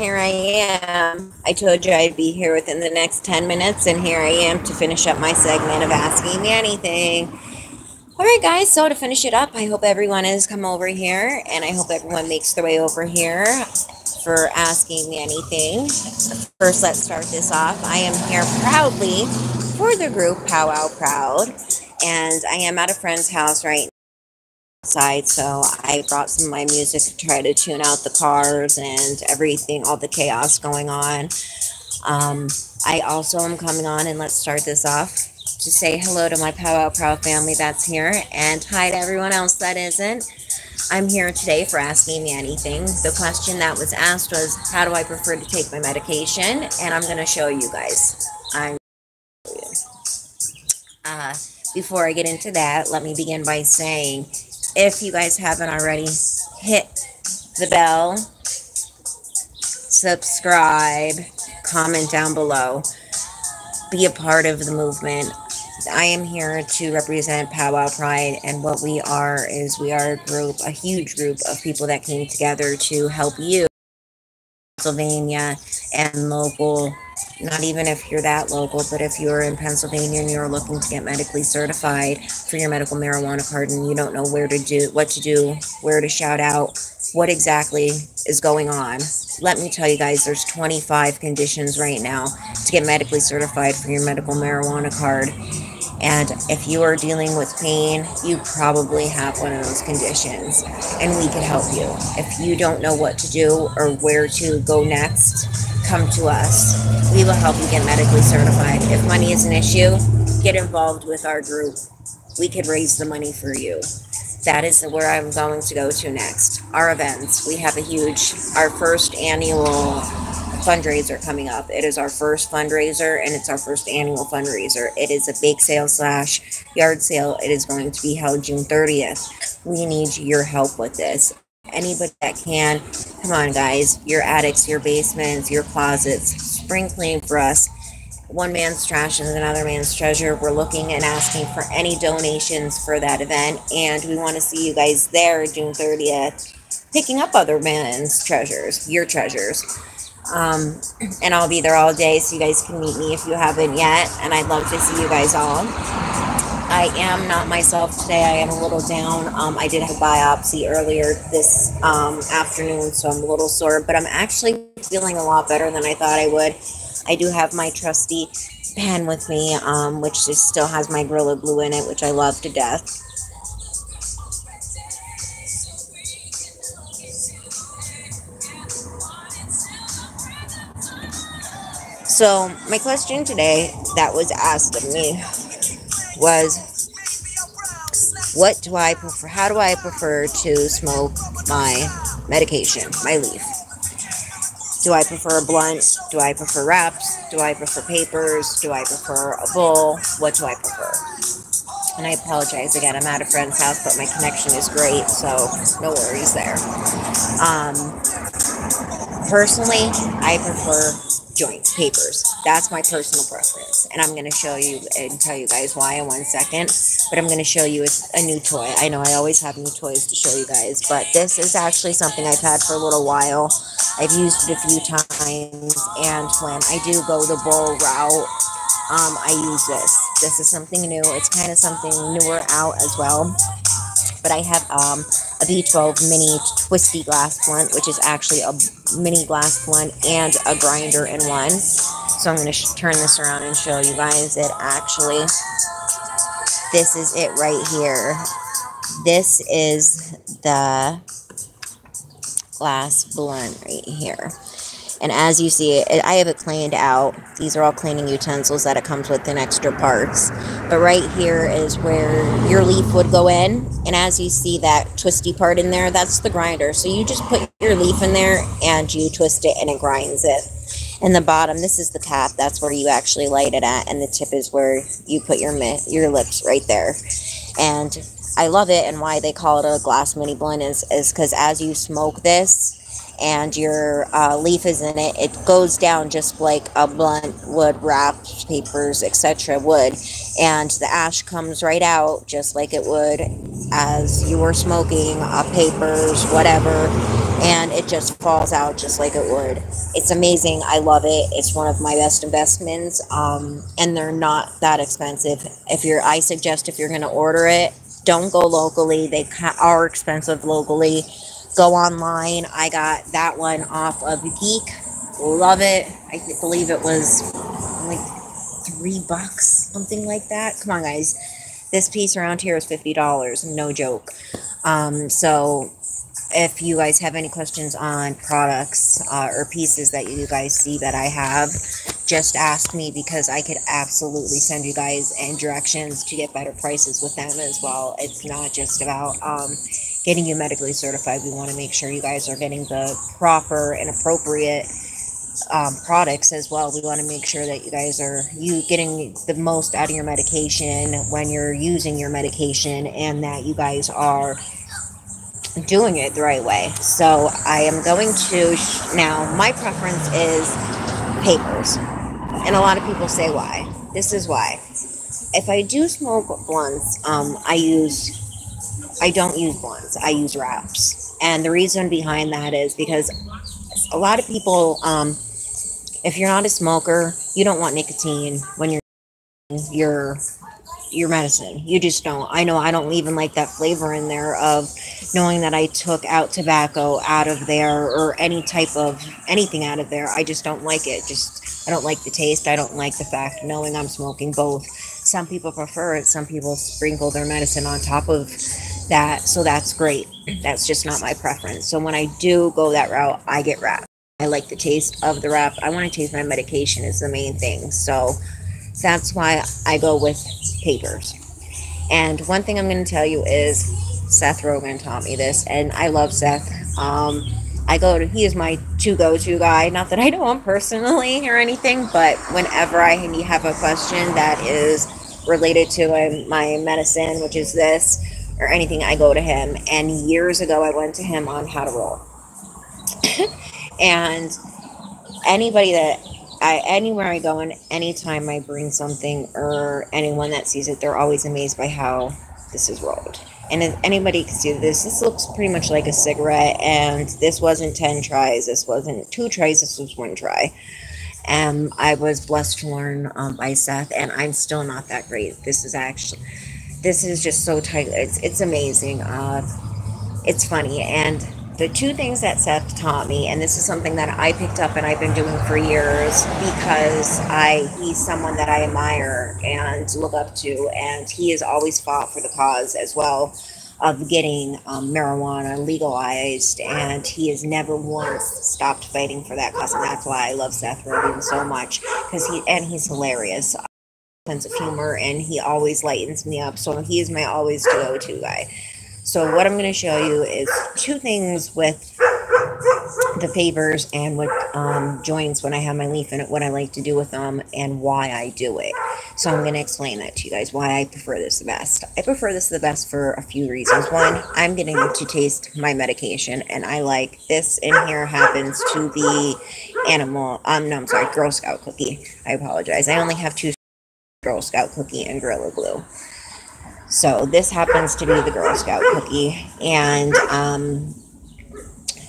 Here I am. I told you I'd be here within the next 10 minutes, and here I am to finish up my segment of Asking Me Anything. All right, guys, so to finish it up, I hope everyone has come over here, and I hope everyone makes their way over here for Asking Me Anything. First, let's start this off. I am here proudly for the group Powwow Proud, and I am at a friend's house right outside, so I brought some of my music to try to tune out the cars and everything, all the chaos going on. I also am coming on, and let's start this off to say hello to my Powwow Proud family that's here, and hi to everyone else that isn't. I'm here today for Asking Me Anything. The question that was asked was, how do I prefer to take my medication? And I'm going to show you guys. Before I get into that, let me begin by saying, if you guys haven't already, hit the bell, subscribe, comment down below, be a part of the movement. I am here to represent Powwow Pride, and what we are is we are a group, a huge group of people that came together to help you, Pennsylvania and local. Not even if you're that local, but if you're in Pennsylvania and you're looking to get medically certified for your medical marijuana card and you don't know what to do, where to shout out, what exactly is going on, let me tell you guys, there's 25 conditions right now to get medically certified for your medical marijuana card. And if you are dealing with pain, you probably have one of those conditions, and we can help you. If you don't know what to do or where to go next, come to us. We will help you get medically certified. If money is an issue, get involved with our group. We could raise the money for you. That is where I'm going to go to next. Our events. We have our first annual fundraiser coming up. It is our first fundraiser, and it's our first annual fundraiser. It is a bake sale / yard sale. It is going to be held June 30th. We need your help with this. Anybody that can, come on guys, your attics, your basements, your closets, spring clean for us. One man's trash is another man's treasure. We're looking and asking for any donations for that event, and we want to see you guys there June 30th picking up other men's treasures, your treasures. And I'll be there all day, so you guys can meet me if you haven't yet, and I'd love to see you guys all. I am not myself today. I am a little down. I did have a biopsy earlier this afternoon, so I'm a little sore, but I'm actually feeling a lot better than I thought I would. I do have my trusty pen with me, which just still has my Gorilla Glue in it, which I love to death. So my question today that was asked of me was, what do I prefer? How do I prefer to smoke my medication, my leaf? Do I prefer a blunt? Do I prefer wraps? Do I prefer papers? Do I prefer a bowl? What do I prefer? And I apologize again, I'm at a friend's house, but my connection is great, so no worries there. Personally, I prefer joints, papers. That's my personal preference, and I'm going to show you and tell you guys why in 1 second, but I'm going to show you a new toy. I know I always have new toys to show you guys, but this is actually something I've had for a little while. I've used it a few times, and when I do go the bowl route, I use this. This is something new. It's kind of something newer out as well, but I have a B12 mini twisty glass blunt, which is actually a mini glass blunt and a grinder in one. So I'm going to turn this around and show you guys it actually. This is it right here. This is the glass blunt right here. And as you see, I have it cleaned out. These are all cleaning utensils that it comes with in extra parts. But right here is where your leaf would go in. And as you see that twisty part in there, that's the grinder. So you just put your leaf in there and you twist it and it grinds it. And the bottom, this is the cap. That's where you actually light it at. And the tip is where you put your lips right there. And I love it. And why they call it a glass mini blunt is because as you smoke this, and your leaf is in it, it goes down just like a blunt would, wraps, papers, etc. would, and the ash comes right out just like it would as you were smoking papers, whatever. and it just falls out just like it would. It's amazing. I love it. It's one of my best investments, and they're not that expensive. I suggest if you're going to order it, don't go locally. They are expensive locally. Go online. I got that one off of Geek. Love it. I believe it was like $3, something like that. Come on, guys. This piece around here is $50. No joke. So if you guys have any questions on products or pieces that you guys see that I have, just ask me, because I could absolutely send you guys in directions to get better prices with them as well. It's not just about getting you medically certified. We want to make sure you guys are getting the proper and appropriate products as well. We want to make sure that you guys are getting the most out of your medication when you're using your medication, and that you guys are doing it the right way. So I am going to now, my preference is papers, and a lot of people say why. This is why. If I do smoke blunts, I don't use blunts, I use wraps. And the reason behind that is because a lot of people, if you're not a smoker, you don't want nicotine when you're your medicine. You just don't. I know I don't even like that flavor in there of knowing that I took out tobacco out of there, or any type of anything out of there. I just don't like it. I don't like the taste. I don't like the fact knowing I'm smoking both. Some people prefer it. Some people sprinkle their medicine on top of that. So that's great. That's just not my preference. So when I do go that route, I get wrapped. I like the taste of the wrap. I want to taste my medication is the main thing. So that's why I go with papers. And one thing I'm going to tell you is Seth Rogen taught me this, and I love Seth. He is my go-to guy. Not that I know him personally or anything, but whenever I have a question that is related to my medicine, which is this, or anything, I go to him. And years ago, I went to him on how to roll. And anywhere I go and anytime I bring something, or anyone that sees it, they're always amazed by how this is rolled. And if anybody can see this looks pretty much like a cigarette, and this wasn't 10 tries, this wasn't 2 tries, this was 1 try. I was blessed to learn by Seth, and I'm still not that great. This is just so tight. It's amazing. It's funny. And the 2 things that Seth taught me, and this is something that I picked up and I've been doing for years, because he's someone that I admire and look up to, and he has always fought for the cause as well of getting marijuana legalized, and he has never once stopped fighting for that cause. And that's why I love Seth Rogen so much, because he's hilarious, sense of humor, and he always lightens me up. So he is my always go-to guy. So what I'm going to show you is 2 things with the papers and with joints when I have my leaf in it, what I like to do with them and why I do it. So I'm going to explain that to you guys, why I prefer this the best. I prefer this the best for a few reasons. One, I'm getting to taste my medication, and I like this in here happens to be Girl Scout cookie. I apologize. I only have 2 Girl Scout cookie and Gorilla Glue. So this happens to be the Girl Scout cookie, and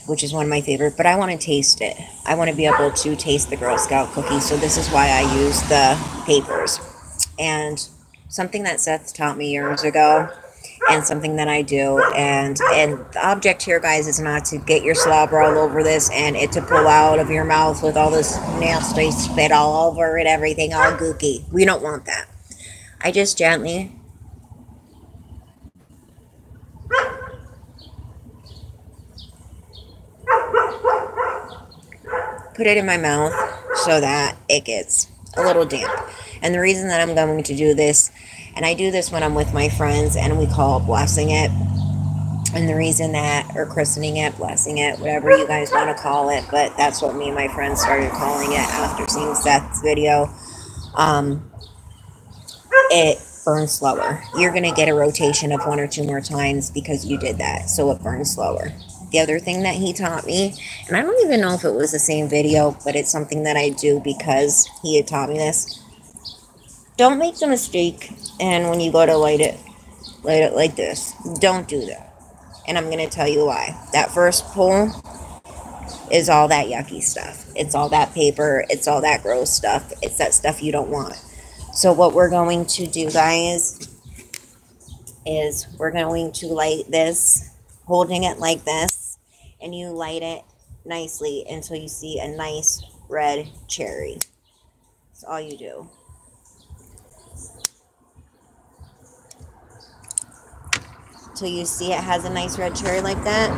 which is one of my favorite, but I want to taste it. I want to be able to taste the Girl Scout cookie, so this is why I use the papers. And something that Seth taught me years ago, and something that I do, and the object here, guys, is not to get your slobber all over this and it to pull out of your mouth with all this nasty spit all over it, everything all gooky. We don't want that. I just gently put it in my mouth so that it gets a little damp. And the reason that I'm going to do this, and I do this when I'm with my friends, and we call it blessing it. And the reason that, or christening it, blessing it, whatever you guys want to call it, but that's what me and my friends started calling it after seeing Seth's video. It burns slower. You're going to get a rotation of 1 or 2 more times because you did that, so it burns slower. The other thing that he taught me, and I don't even know if it was the same video, but it's something that I do because he had taught me this. Don't make the mistake, and when you go to light it like this. Don't do that. And I'm going to tell you why. That first pull, is all that yucky stuff. It's all that paper. It's all that gross stuff. It's that stuff you don't want. So what we're going to do, guys, is we're going to light this, holding it like this, and you light it nicely until you see a nice red cherry. That's all you do. Till you see it has a nice red cherry like that.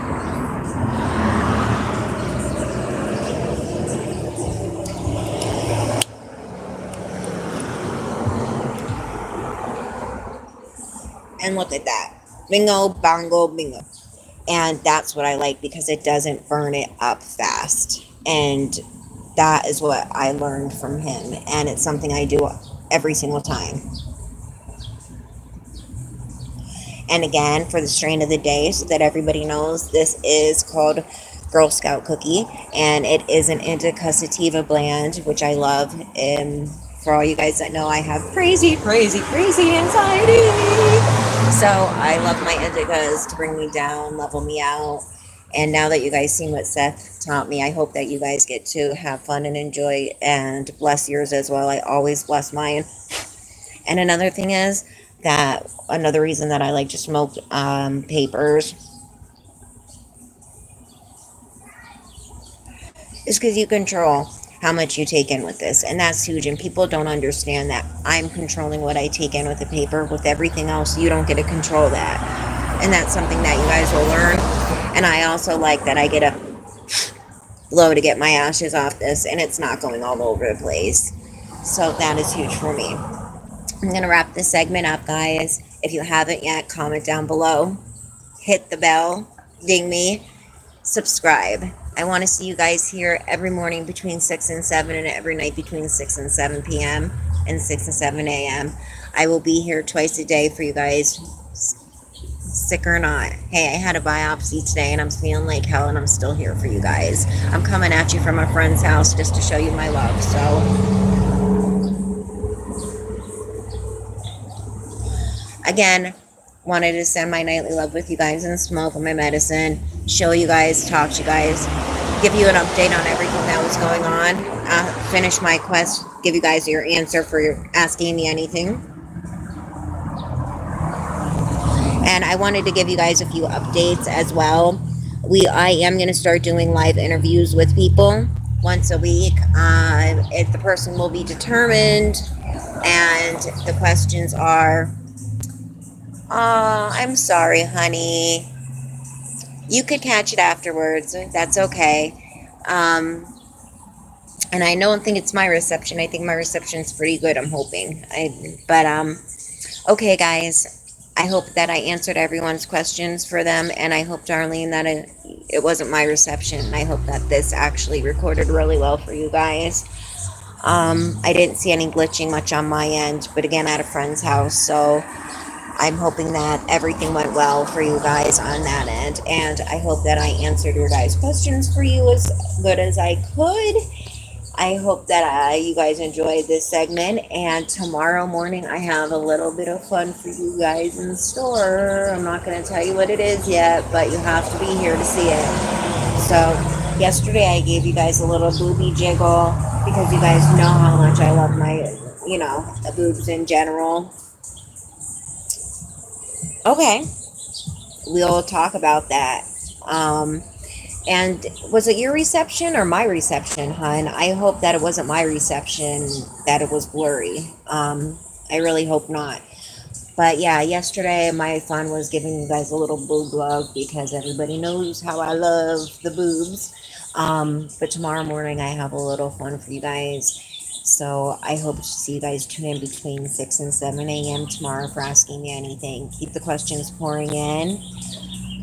And look at that. Bingo, bongo, bingo. And that's what I like because it doesn't burn it up fast. And that is what I learned from him. And it's something I do every single time. And again, for the strain of the day, so that everybody knows, this is called Girl Scout Cookie. And it is an indica sativa blend, which I love. And for all you guys that know, I have crazy, crazy, crazy anxiety. So I love my indicas to bring me down, level me out. And now that you guys seen what Seth taught me, I hope that you guys get to have fun and enjoy and bless yours as well. I always bless mine. And another thing is that another reason that I like to smoke papers is because you control how much you take in with this, and that's huge. And people don't understand that I'm controlling what I take in with the paper. With everything else, you don't get to control that, and that's something that you guys will learn. And I also like that I get a blow to get my ashes off this, and it's not going all over the place. So that is huge for me. I'm gonna wrap this segment up, guys. If you haven't yet, comment down below, hit the bell, ding me, subscribe. I want to see you guys here every morning between 6 and 7 and every night between 6 and 7 p.m. and 6 and 7 a.m. I will be here twice a day for you guys, sick or not. Hey, I had a biopsy today and I'm feeling like hell and I'm still here for you guys. I'm coming at you from a friend's house just to show you my love. So again, wanted to send my nightly love with you guys and smoke my medicine, show you guys, talk to you guys, give you an update on everything that was going on, finish my quest, give you guys your answer for your asking me anything. And I wanted to give you guys a few updates as well. I am going to start doing live interviews with people once a week. If the person will be determined, and the questions are, I'm sorry, honey. You could catch it afterwards. That's okay. And I don't think it's my reception. I think my reception's pretty good, I'm hoping. Okay, guys. I hope that I answered everyone's questions for them, and I hope, Darlene, that it wasn't my reception. I hope that this actually recorded really well for you guys. I didn't see any glitching much on my end, but again, at a friend's house, so I'm hoping that everything went well for you guys on that end, and I hope that I answered your guys' questions for you as good as I could. I hope that you guys enjoyed this segment, and tomorrow morning I have a little bit of fun for you guys in store. I'm not going to tell you what it is yet, but you have to be here to see it. So yesterday I gave you guys a little booby jiggle because you guys know how much I love my, the boobs in general. Okay, we'll talk about that. And was it your reception or my reception, hon? I hope that it wasn't my reception, that it was blurry. I really hope not. But yeah, yesterday my fun was giving you guys a little boob love because everybody knows how I love the boobs. But tomorrow morning I have a little fun for you guys. So I hope to see you guys tune in between 6 and 7 a.m. tomorrow for asking me anything. Keep the questions pouring in.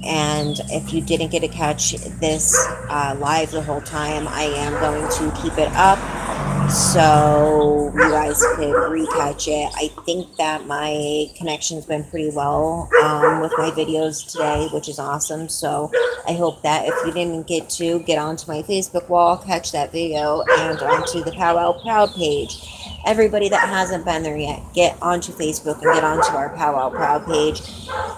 And if you didn't get to catch this live the whole time, I am going to keep it up so you guys could recatch it. I think that my connection's been pretty well with my videos today, which is awesome. So I hope that if you didn't get onto my Facebook wall, catch that video, and onto the Powwow Proud page. Everybody that hasn't been there yet, get onto Facebook and get onto our Powwow Proud page.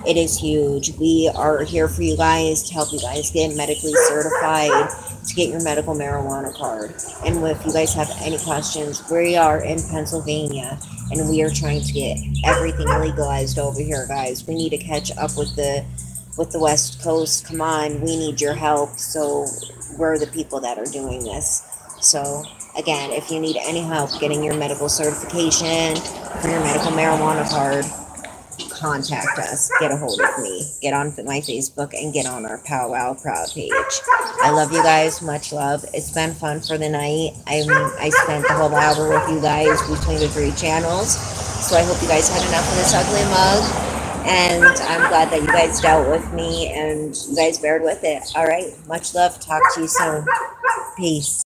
It is huge. We are here for you guys to help you guys get medically certified to get your medical marijuana card. And if you guys have any questions, we are in Pennsylvania and we are trying to get everything legalized over here, guys. We need to catch up with the West Coast. Come on, we need your help. So we're the people that are doing this. So again, if you need any help getting your medical certification for your medical marijuana card, contact us. Get a hold of me. Get on my Facebook and get on our Powwow Proud page. I love you guys. Much love. It's been fun for the night. I spent the whole hour with you guys between the 3 channels. So I hope you guys had enough of this ugly mug. And I'm glad that you guys dealt with me and you guys bared with it. All right. Much love. Talk to you soon. Peace.